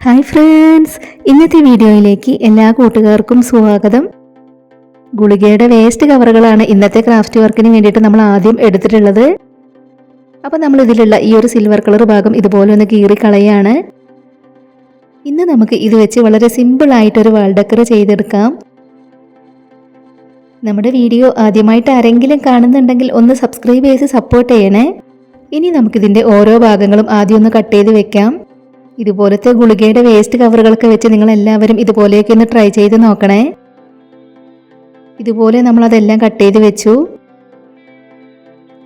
Hi friends, ഇന്നത്തെ വീഡിയോയിലേക്ക് എല്ലാ കൂട്ടുകാർക്കും സ്വാഗതം. ഗുളികയുടെ വേസ്റ്റ് കവറുകളാണ് ഇന്നത്തെ ക്രാഫ്റ്റ് വർക്കിന് വേണ്ടിയിട്ട് നമ്മൾ ആദ്യം എടുത്തിട്ടുള്ളത്. അപ്പോൾ നമ്മൾ ഇതിലുള്ള ഈ ഒരു സിൽവർ കളർ ഭാഗം ഇതുപോലെ ഒന്ന് കീറി കളയാണ്. ഇന്ന് നമുക്ക് ഇത് വെച്ച് വളരെ സിമ്പിൾ ആയിട്ടൊരു വാൾ ഡെക്കർ ചെയ്തെടുക്കാം. നമ്മുടെ വീഡിയോ ആദ്യമായിട്ട് ആരെങ്കിലും കാണുന്നുണ്ടെങ്കിൽ ഒന്ന് സബ്സ്ക്രൈബ് ചെയ്ത് സപ്പോർട്ട് ചെയ്യണേ. ഇനി നമുക്കിതിൻ്റെ ഓരോ ഭാഗങ്ങളും ആദ്യം ഒന്ന് കട്ട് ചെയ്ത് വെക്കാം. ഇതുപോലത്തെ ഗുളികയുടെ വേസ്റ്റ് കവറുകളൊക്കെ വെച്ച് നിങ്ങൾ എല്ലാവരും ഇതുപോലെയൊക്കെ ഒന്ന് ട്രൈ ചെയ്ത് നോക്കണേ. ഇതുപോലെ നമ്മൾ അതെല്ലാം കട്ട് ചെയ്ത് വെച്ചു.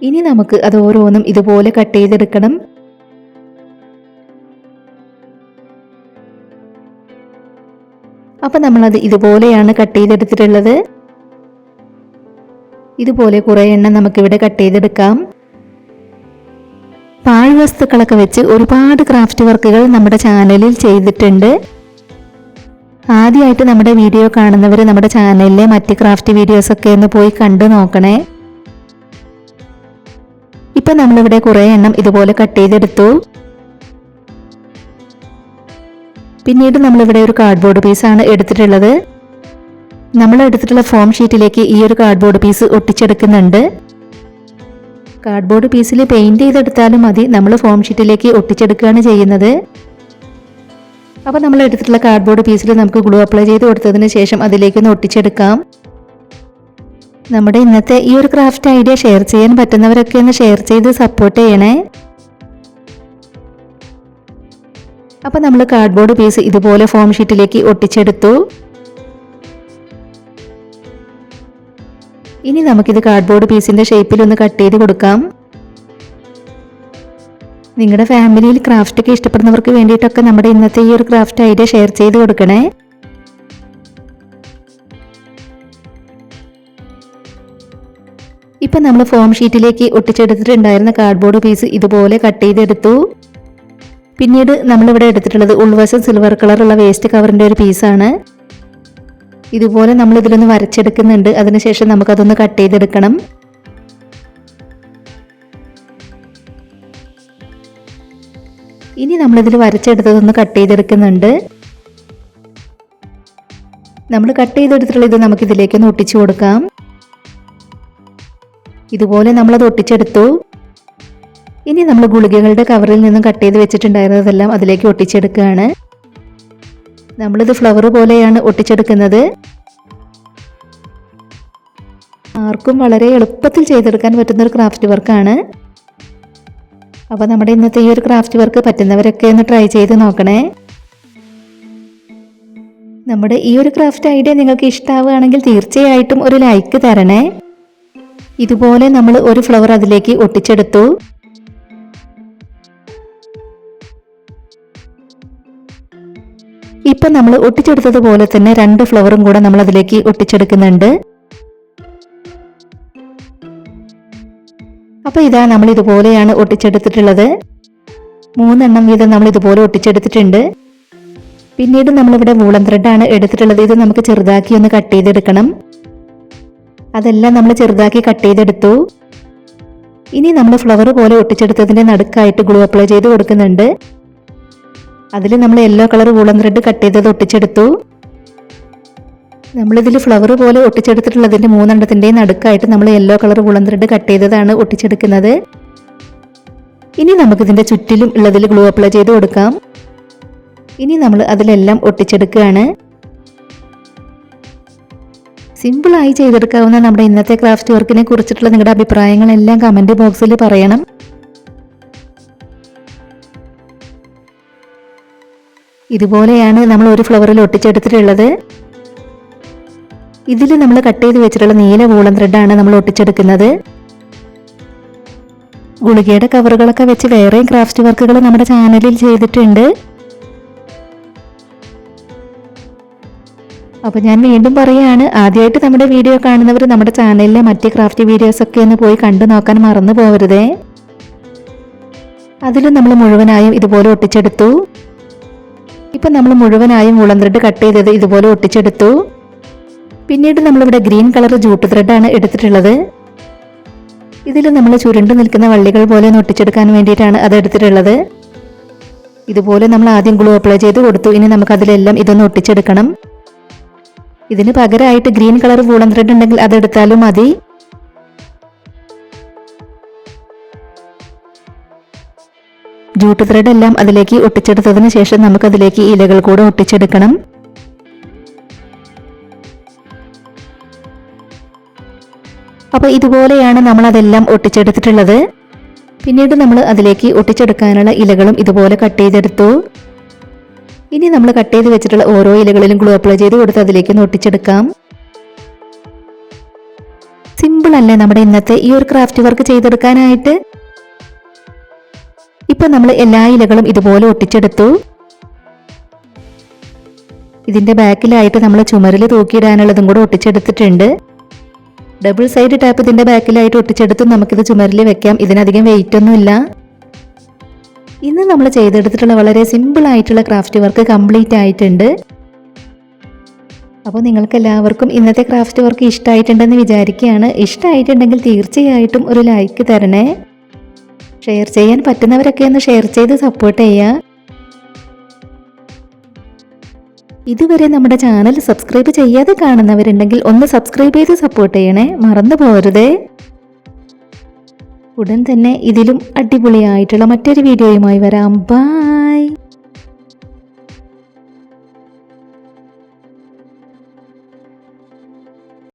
ഇനി നമുക്ക് അത് ഓരോന്നും ഇതുപോലെ കട്ട് ചെയ്തെടുക്കണം. അപ്പം നമ്മളത് ഇതുപോലെയാണ് കട്ട് ചെയ്തെടുത്തിട്ടുള്ളത്. ഇതുപോലെ കുറേ എണ്ണം നമുക്കിവിടെ കട്ട് ചെയ്തെടുക്കാം. പാഴ്വസ്തുക്കളൊക്കെ വെച്ച് ഒരുപാട് ക്രാഫ്റ്റ് വർക്കുകൾ നമ്മുടെ ചാനലിൽ ചെയ്തിട്ടുണ്ട്. ആദ്യമായിട്ട് നമ്മുടെ വീഡിയോ കാണുന്നവർ നമ്മുടെ ചാനലിലെ മറ്റ് ക്രാഫ്റ്റ് വീഡിയോസൊക്കെ ഒന്ന് പോയി കണ്ടു നോക്കണേ. ഇപ്പം നമ്മളിവിടെ കുറേ എണ്ണം ഇതുപോലെ കട്ട് ചെയ്തെടുത്തു. പിന്നീട് നമ്മളിവിടെ ഒരു കാർഡ്ബോർഡ് പീസാണ് എടുത്തിട്ടുള്ളത്. നമ്മൾ എടുത്തിട്ടുള്ള ഫോം ഷീറ്റിലേക്ക് ഈ ഒരു കാർഡ്ബോർഡ് പീസ് ഒട്ടിച്ചെടുക്കുന്നുണ്ട്. കാർഡ്ബോർഡ് പീസിൽ പെയിന്റ് ചെയ്തെടുത്താലും മതി, നമ്മൾ ഫോം ഷീറ്റിലേക്ക് ഒട്ടിച്ചെടുക്കുകയാണ് ചെയ്യുന്നത്. അപ്പോൾ നമ്മൾ എടുത്തിട്ടുള്ള കാർഡ്ബോർഡ് പീസിൽ നമുക്ക് ഗ്ലൂ അപ്ലൈ ചെയ്ത് കൊടുത്തതിന് ശേഷം അതിലേക്കൊന്ന് ഒട്ടിച്ചെടുക്കാം. നമ്മുടെ ഇന്നത്തെ ഈ ഒരു ക്രാഫ്റ്റ് ഐഡിയ ഷെയർ ചെയ്യാൻ പറ്റുന്നവരൊക്കെ ഒന്ന് ഷെയർ ചെയ്ത് സപ്പോർട്ട് ചെയ്യണേ. അപ്പോൾ നമ്മൾ കാർഡ്ബോർഡ് പീസ് ഇതുപോലെ ഫോം ഷീറ്റിലേക്ക് ഒട്ടിച്ചെടുത്തു. ഇനി നമുക്കിത് കാർഡ്ബോർഡ് പീസിൻ്റെ ഷേപ്പിൽ ഒന്ന് കട്ട് ചെയ്ത് കൊടുക്കാം. നിങ്ങളുടെ ഫാമിലിയിൽ ക്രാഫ്റ്റ് ഒക്കെ ഇഷ്ടപ്പെടുന്നവർക്ക് വേണ്ടിയിട്ടൊക്കെ നമ്മുടെ ഇന്നത്തെ ഈ ഒരു ക്രാഫ്റ്റ് ഐഡിയ ഷെയർ ചെയ്ത് കൊടുക്കണേ. ഇപ്പം നമ്മൾ ഫോം ഷീറ്റിലേക്ക് ഒട്ടിച്ചെടുത്തിട്ടുണ്ടായിരുന്ന കാർഡ്ബോർഡ് പീസ് ഇതുപോലെ കട്ട് ചെയ്തെടുത്തു. പിന്നീട് നമ്മളിവിടെ എടുത്തിട്ടുള്ളത് ഉൾവശം സിൽവർ കളറുള്ള വേസ്റ്റ് കവറിൻ്റെ ഒരു പീസാണ്. ഇതുപോലെ നമ്മൾ ഇതിലൊന്ന് വരച്ചെടുക്കുന്നുണ്ട്. അതിനുശേഷം നമുക്കതൊന്ന് കട്ട് ചെയ്തെടുക്കണം. ഇനി നമ്മളിതിൽ വരച്ചെടുത്തതൊന്ന് കട്ട് ചെയ്തെടുക്കുന്നുണ്ട്. നമ്മൾ കട്ട് ചെയ്തെടുത്തിട്ടുള്ള ഇത് നമുക്കിതിലേക്കൊന്ന് ഒട്ടിച്ചു കൊടുക്കാം. ഇതുപോലെ നമ്മളത് ഒട്ടിച്ചെടുത്തു. ഇനി നമ്മൾ ഗുളികകളുടെ കവറിൽ നിന്നും കട്ട് ചെയ്ത് വെച്ചിട്ടുണ്ടായിരുന്നതെല്ലാം അതിലേക്ക് ഒട്ടിച്ചെടുക്കുകയാണ്. നമ്മളിത് ഫ്ലവർ പോലെയാണ് ഒട്ടിച്ചെടുക്കുന്നത്. ആർക്കും വളരെ എളുപ്പത്തിൽ ചെയ്തെടുക്കാൻ പറ്റുന്ന ഒരു ക്രാഫ്റ്റ് വർക്കാണ്. അപ്പോൾ നമ്മുടെ ഇന്നത്തെ ഈ ഒരു ക്രാഫ്റ്റ് വർക്ക് പറ്റുന്നവരൊക്കെ ഒന്ന് ട്രൈ ചെയ്ത് നോക്കണേ. നമ്മുടെ ഈ ഒരു ക്രാഫ്റ്റ് ഐഡിയ നിങ്ങൾക്ക് ഇഷ്ടമാവുകയാണെങ്കിൽ തീർച്ചയായിട്ടും ഒരു ലൈക്ക് തരണേ. ഇതുപോലെ നമ്മൾ ഒരു ഫ്ലവർ അതിലേക്ക് ഒട്ടിച്ചെടുത്തു. ഇപ്പം നമ്മൾ ഒട്ടിച്ചെടുത്തതുപോലെ തന്നെ 2 ഫ്ലവറും കൂടെ നമ്മൾ അതിലേക്ക് ഒട്ടിച്ചെടുക്കുന്നുണ്ട്. അപ്പോൾ ഇതാ നമ്മൾ ഇതുപോലെയാണ് ഒട്ടിച്ചെടുത്തിട്ടുള്ളത്. 3 എണ്ണം വീതം നമ്മൾ ഇതുപോലെ ഒട്ടിച്ചെടുത്തിട്ടുണ്ട്. പിന്നീട് നമ്മളിവിടെ വൂളൻ ത്രെഡാണ് എടുത്തിട്ടുള്ളത്. ഇത് നമുക്ക് ചെറുതാക്കി ഒന്ന് കട്ട് ചെയ്തെടുക്കണം. അതെല്ലാം നമ്മൾ ചെറുതാക്കി കട്ട് ചെയ്തെടുത്തു. ഇനി നമ്മൾ ഫ്ലവർ പോലെ ഒട്ടിച്ചെടുത്തതിൻ്റെ നടുക്കായിട്ട് ഗ്ലൂ അപ്ലൈ ചെയ്ത് കൊടുക്കുന്നുണ്ട്. അതിൽ നമ്മൾ yellow colour woollen thread cut ചെയ്തത് ഒട്ടിച്ചെടുത്തു. നമ്മളിതിൽ ഫ്ലവർ പോലെ ഒട്ടിച്ചെടുത്തിട്ടുള്ളതിൻ്റെ 3 എണ്ണത്തിൻ്റെയും നടുക്കായിട്ട് നമ്മൾ yellow colour woollen thread cut ചെയ്തതാണ് ഒട്ടിച്ചെടുക്കുന്നത്. ഇനി നമുക്കിതിൻ്റെ ചുറ്റിലും ഉള്ളതിൽ ഗ്ലൂ അപ്ലൈ ചെയ്ത് കൊടുക്കാം. ഇനി നമ്മൾ അതിലെല്ലാം ഒട്ടിച്ചെടുക്കുകയാണ്. സിമ്പിളായി ചെയ്തെടുക്കാവുന്ന നമ്മുടെ ഇന്നത്തെ ക്രാഫ്റ്റ് വർക്കിനെ കുറിച്ചിട്ടുള്ള നിങ്ങളുടെ അഭിപ്രായങ്ങളെല്ലാം കമൻറ്റ് ബോക്സിൽ പറയണം. ഇതുപോലെയാണ് നമ്മൾ ഒരു ഫ്ലവറിൽ ഒട്ടിച്ചെടുത്തിട്ടുള്ളത്. ഇതിൽ നമ്മൾ കട്ട് ചെയ്ത് വെച്ചിട്ടുള്ള നീല വൂളൻ ത്രെഡാണ് നമ്മൾ ഒട്ടിച്ചെടുക്കുന്നത്. ഗുളികയുടെ കവറുകളൊക്കെ വെച്ച് വേറെയും ക്രാഫ്റ്റ് വർക്കുകൾ നമ്മുടെ ചാനലിൽ ചെയ്തിട്ടുണ്ട്. അപ്പോൾ ഞാൻ വീണ്ടും പറയുകയാണ്, ആദ്യമായിട്ട് നമ്മുടെ വീഡിയോ കാണുന്നവർ നമ്മുടെ ചാനലിലെ മറ്റ് ക്രാഫ്റ്റ് വീഡിയോസൊക്കെ ഒന്ന് പോയി കണ്ടു നോക്കാൻ മറന്നു പോകരുതേ. അതിലും നമ്മൾ മുഴുവനായും ഇതുപോലെ ഒട്ടിച്ചെടുത്തു. ഇപ്പം നമ്മൾ മുഴുവനായും വൂളൻ ത്രെഡ് കട്ട് ചെയ്തത് ഇതുപോലെ ഒട്ടിച്ചെടുത്തു. പിന്നീട് നമ്മളിവിടെ ഗ്രീൻ കളർ ജൂട്ട് ത്രെഡാണ് എടുത്തിട്ടുള്ളത്. ഇതിൽ നമ്മൾ ചുരുണ്ടു നിൽക്കുന്ന വള്ളികൾ പോലെ ഒട്ടിച്ചെടുക്കാൻ വേണ്ടിയിട്ടാണ് അത് എടുത്തിട്ടുള്ളത്. ഇതുപോലെ നമ്മൾ ആദ്യം ഗ്ലൂ അപ്ലൈ ചെയ്ത് കൊടുത്തു. ഇനി നമുക്ക് അതിലെല്ലാം ഇതൊന്ന് ഒട്ടിച്ചെടുക്കണം. ഇതിന് പകരമായിട്ട് ഗ്രീൻ കളർ വൂളൻ ത്രെഡ് ഉണ്ടെങ്കിൽ അതെടുത്താലും മതി. ജൂട്ട് ത്രെഡ് എല്ലാം അതിലേക്ക് ഒട്ടിച്ചെടുത്തതിന് ശേഷം നമുക്ക് അതിലേക്ക് ഇലകൾ കൂടെ ഒട്ടിച്ചെടുക്കണം. അപ്പോൾ ഇതുപോലെയാണ് നമ്മൾ അതെല്ലാം ഒട്ടിച്ചെടുത്തിട്ടുള്ളത്. പിന്നീട് നമ്മൾ അതിലേക്ക് ഒട്ടിച്ചെടുക്കാനുള്ള ഇലകളും ഇതുപോലെ കട്ട് ചെയ്തെടുത്തു. ഇനി നമ്മൾ കട്ട് ചെയ്ത് വെച്ചിട്ടുള്ള ഓരോ ഇലകളിലും ഗ്ലൂ അപ്ലൈ ചെയ്ത് കൊടുത്ത് അതിലേക്ക് ഒട്ടിച്ചെടുക്കാം. സിമ്പിൾ അല്ലേ നമ്മുടെ ഇന്നത്തെ ഈ ഒരു ക്രാഫ്റ്റ് വർക്ക് ചെയ്തെടുക്കാനായിട്ട്. ഇപ്പൊ നമ്മൾ എല്ലാ ഇലകളും ഇതുപോലെ ഒട്ടിച്ചെടുത്തു. ഇതിന്റെ ബാക്കിലായിട്ട് നമ്മൾ ചുമരിൽ തൂക്കിയിടാനുള്ളതും കൂടെ ഒട്ടിച്ചെടുത്തിട്ടുണ്ട്. ഡബിൾ സൈഡ് ടാപ്പ് ഇതിന്റെ ബാക്കിലായിട്ട് ഒട്ടിച്ചെടുത്ത് നമുക്കിത് ചുമരിൽ വെക്കാം. ഇതിനധികം വെയിറ്റ് ഒന്നുമില്ല. ഇന്ന് നമ്മൾ ചെയ്തെടുത്തിട്ടുള്ള വളരെ സിമ്പിൾ ആയിട്ടുള്ള ക്രാഫ്റ്റ് വർക്ക് കംപ്ലീറ്റ് ആയിട്ടുണ്ട്. അപ്പോൾ നിങ്ങൾക്ക് എല്ലാവർക്കും ഇന്നത്തെ ക്രാഫ്റ്റ് വർക്ക് ഇഷ്ടമായിട്ടുണ്ടെന്ന് വിചാരിക്കുകയാണ്. ഇഷ്ടമായിട്ടുണ്ടെങ്കിൽ തീർച്ചയായിട്ടും ഒരു ലൈക്ക് തരണേ. ഷെയർ ചെയ്യാൻ പറ്റുന്നവരൊക്കെ ഒന്ന് ഷെയർ ചെയ്ത് സപ്പോർട്ട് ചെയ്യുക. ഇതുവരെ നമ്മുടെ ചാനൽ സബ്സ്ക്രൈബ് ചെയ്യാതെ കാണുന്നവരുണ്ടെങ്കിൽ ഒന്ന് സബ്സ്ക്രൈബ് ചെയ്ത് സപ്പോർട്ട് ചെയ്യണേ, മറന്നു പോകരുതേ. ഉടൻ തന്നെ ഇതിലും അടിപൊളിയായിട്ടുള്ള മറ്റൊരു വീഡിയോയുമായി വരാം. ബൈ.